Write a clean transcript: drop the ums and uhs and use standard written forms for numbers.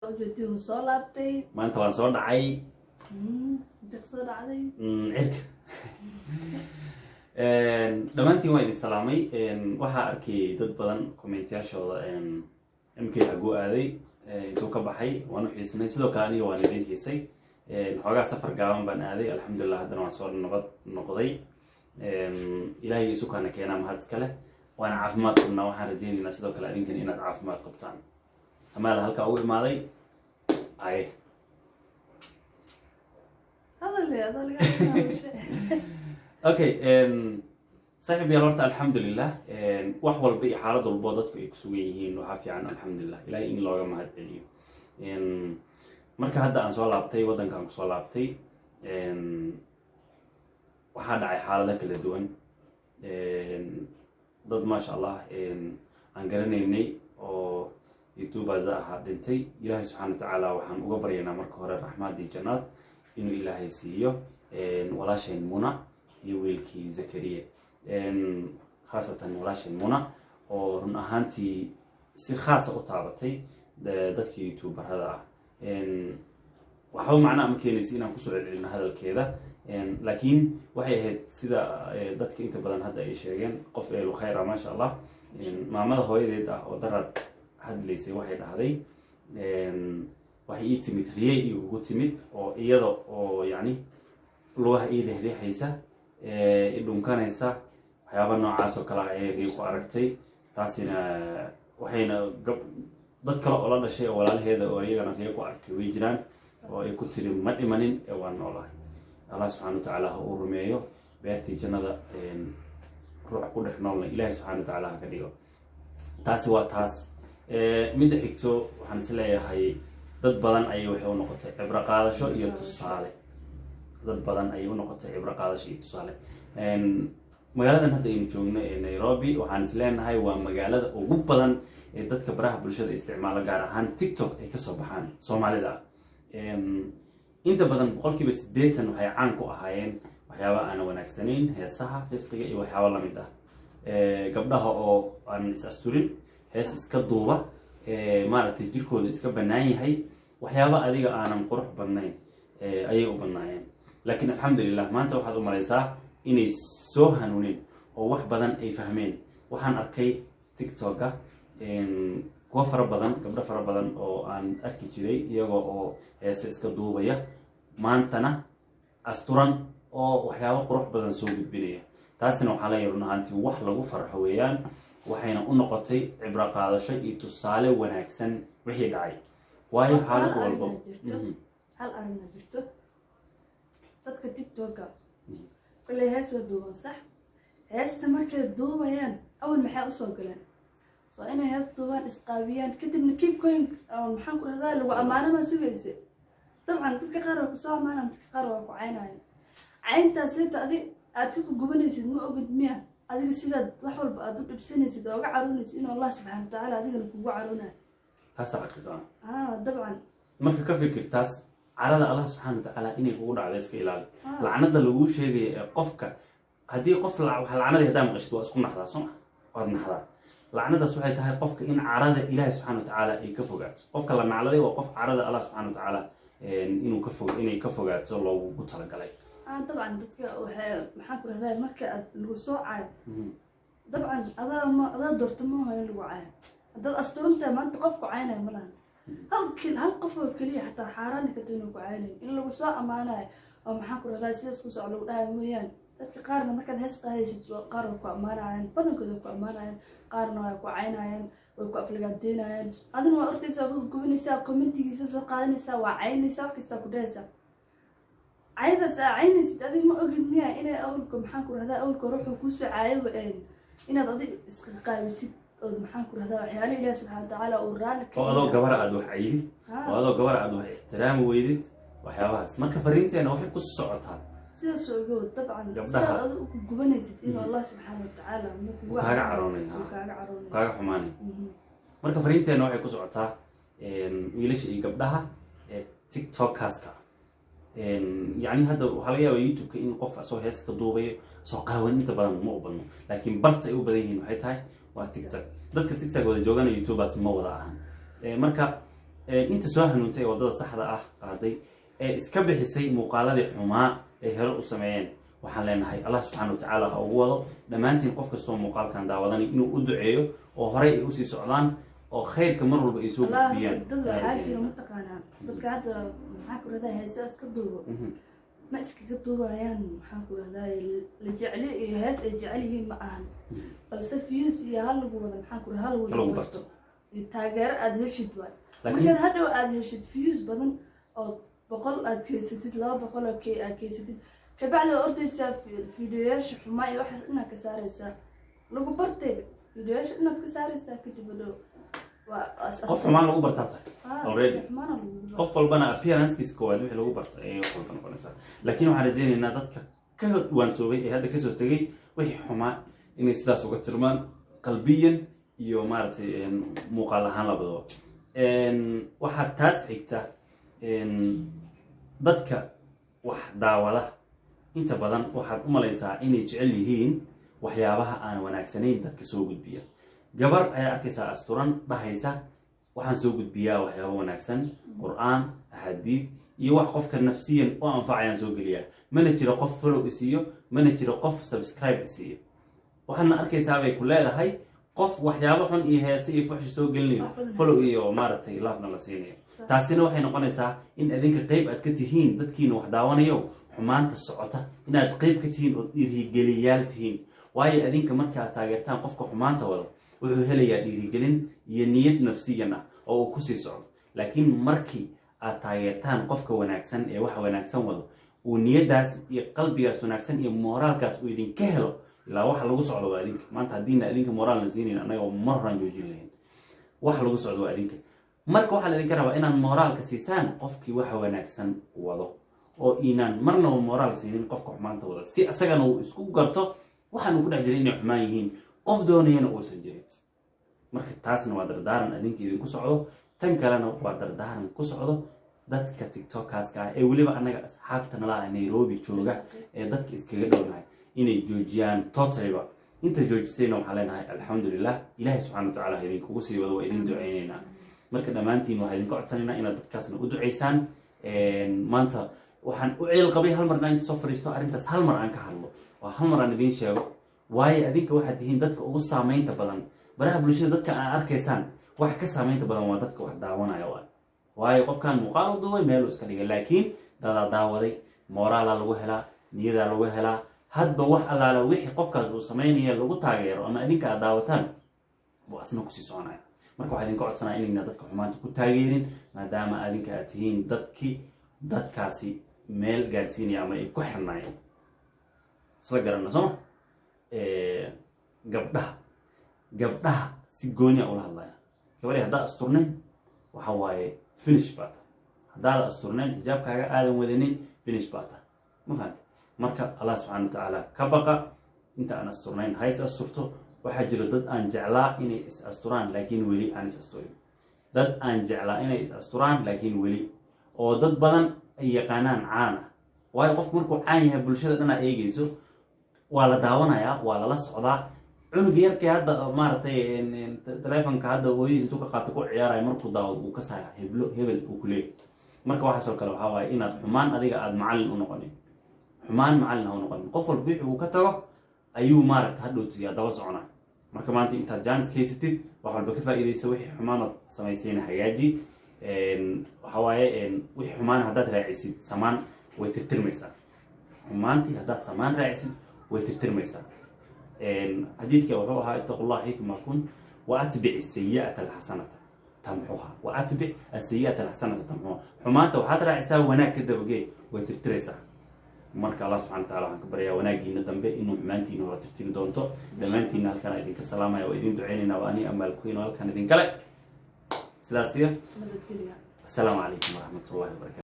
وجدتهم صلابتي ما أنت وان صور دعي بدك صور علي عرك دمانتي وين السلامي waxaa arkay dad badan commentaashooda imkay agu aaday intuu ka baxay waan u xiisnay sidoo kale aniga waan idin xiisay xogaa safar gaaban baan aaday alxamdulillah haddana waan soo nabad noqday ilaahay isu kana keenaa mahad iskale waana caafimaad qabnaa waxaan rajaynaynaa sidoo kale adinkan inaad caafimaad qabtaan amaala halkaa ugu imaaday ay هذا اللي okay صاحب يا لورتا الحمد لله wax walba iyo xaalad walba dadku ay ku sugan yihiin waxa fiican alxamdulillah ilaahay in looga mahad celiyo marka hadda aan soo laabtay wadankan ku soo laabtay waxa dhacay xaalado kala duwan dad ma sha Allah aan garanaynay oo youtubers ah dhintay ilaahay subhanahu wa ta'ala waxaan uga baryaynaa marka hore raxmaadii jannad inuu ilaahay siiyo walaasheen Muna iyo wiilkii Zakariya khaasatan walaasheen Muna oo run ahaantii si khaas ah u taabatay dadkii youtuberada ah waxa uu macna ama keenaysi inaan ku soo celcelino hadalkeeda laakiin waxay ahayd sida dadka inta badan hadda ay sheegeen qof ee khayra ma sha Allah maamada hooyadeed ah oo darad hadlaysay waxay dhahday waxay ii timid riyay igu timid oo iyada oo yani lugaha ii leexleexaysa idhunkanaysa waxyaabo noocaas oo kale ay riyo ku aragtay taasina waxayna dad kale oo la dhashay oo walaalaheeda oo iyagana riyo ku arkay way jiraan oo ay ku tiri ma dhimanin ee waan noolahay Allah subhanahu wa ta'ala uu rumeeyo beertii jannada ruux ku dhex noolna Ilaahay subhanahu wa ta'ala ka dhigo taasi waa taas mid xigto waxaan is leeyahay dad badan ay waxay u noqotay cibra qaadasho iyo tusaale dad badan ay u noqotay cibra qaadasho iyo tusaale magaaladan hadda aynu joogno ee Nairobi waxaan is leenahay waa magaalada ugu badan ee dadka baraha bulshada isticmaala gaar ahaan TikTok ay ka soo baxaan Soomaalida inta badan boqolkiiba 80 waxay caan ku ahaayeen waxyaabo aan wanaagsanayn heesaha fisqiga iyo waxyaabo la mid ah gabdhaha oo aan is asturin hees iska duuba maaragtay jirkooda iska banaan yahay waxyaabo adiga aanan qurux badnayn ayay u banaayeen laakiin alxamdulillah maanta waxaad u malaysaa inay soo hanuuneen oo wax badan ay fahmeen waxaan arkay TikTok-ga kuwa fara badan gabdho fara badan oo aan arki jiray iyagoo oo hees iska duubaya maantana asturan oo waxyaabo qurux badan soo gudbinaya taasina waxaa la yarnaantii wax lagu farxo weeyaan waxayna u noqotay cibra qaadasho iyo tusaale wanaagsan wixii dhacay waayo xaalad walba hal arrin jirto dadka TikTok-ga kulay hees waa duuban sax heesta markay duubayaan awal maxay u soo galeen soo inay hees duuban isqaabiyaan kadibna keep going maxaan ku radaa lagu amaano ma sugaysa dabcan dadka qaar oo ku soo amaanaan dadka qaar oo ku caynayaan cayntaas aad ku gubanaysid ma ogid miya adiga sidaad wax walba aad u dhibsanaysid oo uga caroonaysid in Allah subhanahu wa ta'ala adigana kugu caroonayo taas xaqiiqo dabcan marka ka fikir taas carada Allah subhanahu wa ta'ala inay kugu dhacdo iska ilaali lacnada lagu sheegay qofka hadii qof wax lacnada hadaa maqashid waa isku naxdaa soo waad naxdaa lacnadaas waxay tahay qofka in carada Ilaahay subhanahu wa ta'ala ay ka fogaato qofka la nacladay waa qof carada Allah subhanahu wa ta'ala inuu ka fogaato loogu talagalay طبعا dadka waxay maxaan ku radaa marka aad lagu soo caayo dabcan adaa doorto ma hayo lagu caayo dad asturanta maanta qofku caynay ma lahan hal qof oo kaliya xataa xaaraan ka tahay inuu ku caynay in lagu soo amaanayo oo maxaan ku radaa sidaas ku soo lagu dhahay mooyaan dadka qaarna markaad hees qaadaysid qaar ku amaanayaan badankooda ku amaanayaan qaarna way ku caynayaan way ku aflagaadeynayaan adina waa ortaysaa oo gubinaysaa commentigiisa soo qaadanaysaa waa caynaysaa wax kasta ku dhaysaa عايزة ساعيني ستادي ما أقول مياه إنا أقولكم محاكر هذا أقولكم روحوا كوسو عايو إنا ضدي إسقاقاي وسيد محاكر هذا وحيالي الله سبحانه وتعالى ورالك وهذا قبر عدو عيدي وهذا قبر عدو احترام ويدد وحياباس ما كفرينتي أنا وحي كوسو سعوتها سيدا سعود طبعا سيدا أقولكم قبنيسد إنا الله سبحانه وتعالى وكاقا عروني وكاقا حماني ما كفرينتي أنا وحي كوسو سعوتها ويليش إيه قبلها تيك توك كاسكا يعني هذا وحلاقيه يوتيوب كإن قف سو هيس كدوبي سو قهوة أنت بدن ما أبنو لكن برت أيوب بديهين وحيتها وتيك توك ضدك تيك توك ولا جوجان يوتيوب بس ما وضعها مركا inta soo hanuuntay wadada saxda ah qaaday ee iska bixisay muuqaaladii xumaa ee hore u sameeyeen waxaan leenahay Allah subhanahu wa ta'ala ha ugu wado dhamaantiin qof kastoo muuqaalkan daawadan inuu u duceeyo oo hore ay u sii socdaan oo khayrka mar walba ay soo gudbiyaan dad waxaa jira mataqaanaa dadka hadda maxaa ku rahdaa heesa iska duubo ma iskaga duubayaan maxaa ku rahdaa la jecel iyo hees ay jecel yihiin ma ahan balse views iyo hal lagu wada maxaa ku rahdaa hal lagu barto taageero aad heshid waay markaad hadhow aad heshid views badan oo 100 aad keysatid 200 oo aad keysatid kabacdi ordaysaa fiidiyoyaasha xumaa iyo waxaas inaad ka saaraysaa lagu bartay fiidiyoyaasha inaad ka saaraysaa kadib hadhow qof xumaan lagu bartaa already qof walbana appearance-kiisa koowaad wixii lagu barta ayay wax walba noqonaysaa laakiin waxaan rajaynaynaa dadka ka waantoobay ee hadda kasoo tegay wixii xumaa inay sidaas uga tirmaan qalbiyan iyo maaragtay muuqaal ahaan labadaba waxaa taas xigta dadka wax daawada inta badan waxaad u malaysaa inay jecel yihiin waxyaabaha aan wanaagsanayn dadka soo gudbiya gabar ayaa arkaysaa asturan dhahaysa waxaan soo gudbiyaa waxyaabo wanaagsan qur'aan ahadiid iyo wax qofka nafsiyan oo anfacayaan soo geliyaa mana jiro qof follow isiiyo mana jiro qof subscribe isiiyo waxaana arkaysaa bay ku leedahay qof waxyaabo xun iyo heese iyo fuxshi soo gelinayo follow iyo maaragtay laafna la siinayo taasina waxay noqonaysaa in adinka qayb aad ka tihiin dadkiina wax daawanayo xumaanta socota inaad qayb ka tihiin oo dhiirigeliyaal tihiin waayo adinka marka aad taageertaan qofka xumaanta wado wuxuu helayaa dhiirigelin iyo niyad nafsiyan ah oo uu ku sii socdo laakiin markii aad taageertaan qofka wanaagsan ee wax wanaagsan wado uu niyadaas iyo qalbigaas wanaagsan iyo moraalkaas uu idinka helo ilaa waxa lagu socdo waa adinka maanta haddiina adinka moraal la siinayn annaga mar horaan joojin lahayn wax lagu socdo waa adinka marka waxaa laidinka rabaa inaad moraalka siisaan qofkii waxa wanaagsan wado oo inaan marnaba moraal siinin qofka xumaanta wada si asagana uu isku garto waxaanu ku dhex jiray inay xumaan yihiin qof doonayana uusan jirin marka taasna waa dardaaran adinka idinku socdo tan kalena waa dardaaran ku socdo dadka tiktokaaska ah ee weliba annaga asxaabta nala ah Nairobi jooga ee dadka iskaga dhownahay inay joojiyaan totally-ba inta joojisayna waxaan leenahay alxamdulillah ilaahay subxaanahu wa ta'ala idinkugu sii wado waa idin ducaynaynaa marka dhammaantiin waxaan idinka codsanaynaa inaad dadkaasna u ducaysaan maanta waxaan u ceel qabay hal mar inaan soo fariisto arrintaas hal mar aan ka hadlo waa hal mar aan idiin sheego waayo adinka waxaad tihiin dadka ugu saamaynta badan baraha bulshada dadka aan arkaysaan wax ka saamaynta badan waa dadka wax daawanaya waayo qofkaan muuqaal u duubay meel uu iska dhigay laakiin dadaa daawaday mooraalaa lagu helaa niyadaa lagu helaa hadba wax allaala wixii qofkaas uu samaynaya lagu taageero ama adinka aad daawataan buu asna kusii soconaya marka waxaa idinka codsanaa inayna dadka xumaanta ku taageerin maadaama adinka aad tihiin dadkaasi meel gaadhsiinaya ama ay ku xirnaayeen isla garanna sooma gabdhaha si gooniya ula hadlaya gabadhi haddaa asturnayn waxa waaye finish baata haddaada asturnayn xijaabkaaga aadan wadanin finish baata ma fahamta marka Allah subhanahu wa ta'ala ka baqa inta aan asturnayn hays asturto waxaa jiro dad aan jeclaa inay is asturaan laakiin weli aan is asturin dad aan jeclaa inay is asturaan laakiin weli oo dad badan ay yaqaanaan caan ah waayo qofku markuu caan yahay bulshada dhan ay eegayso waa la daawanayaa waa lala socdaa cunug yarkii hadda maaragtay telefonka hadda hooyadiis intuu ka qaato ku ciyaarayo markuu daawado uu ka saaya hebel uu ku leeyahay marka waxaasoo kale waxaa waaye inaad xumaan adiga aad macallin u noqonin xumaan macallin ha u noqonin qof walba wixii uu ka tago ayuu maaragta hadhowtiyaa daba soconaa marka maanta intaad jaanis kaysatid wax walba ka faa'iidayso wixii xumaanood samaysayna hagaaji waxa waaye wixii xumaan haddaad raacisid samaan way tirtirmaysaa xumaantii haddaad samaan raacisid way tirtirmaysaa حديثك وحوها اتقوا الله حيثما كنت واتبع السيئة الحسنة تمحوها واتبع السيئة الحسنة تمحوها حمانته وحاضر عسى وناك كده بقى وترتريسا marka Allah subhanahu wa ta'ala waxaan ka baryaa wanaagiina dambe inuu xumaantiina hore tirtiri doonto dhamaantiina halkan idinka salaamaya oo idin duceynayna waa ani amal ku inoo halkan idin kale sidaas iyo assalaamu calaykum wa rahmatullahi wa barakatuh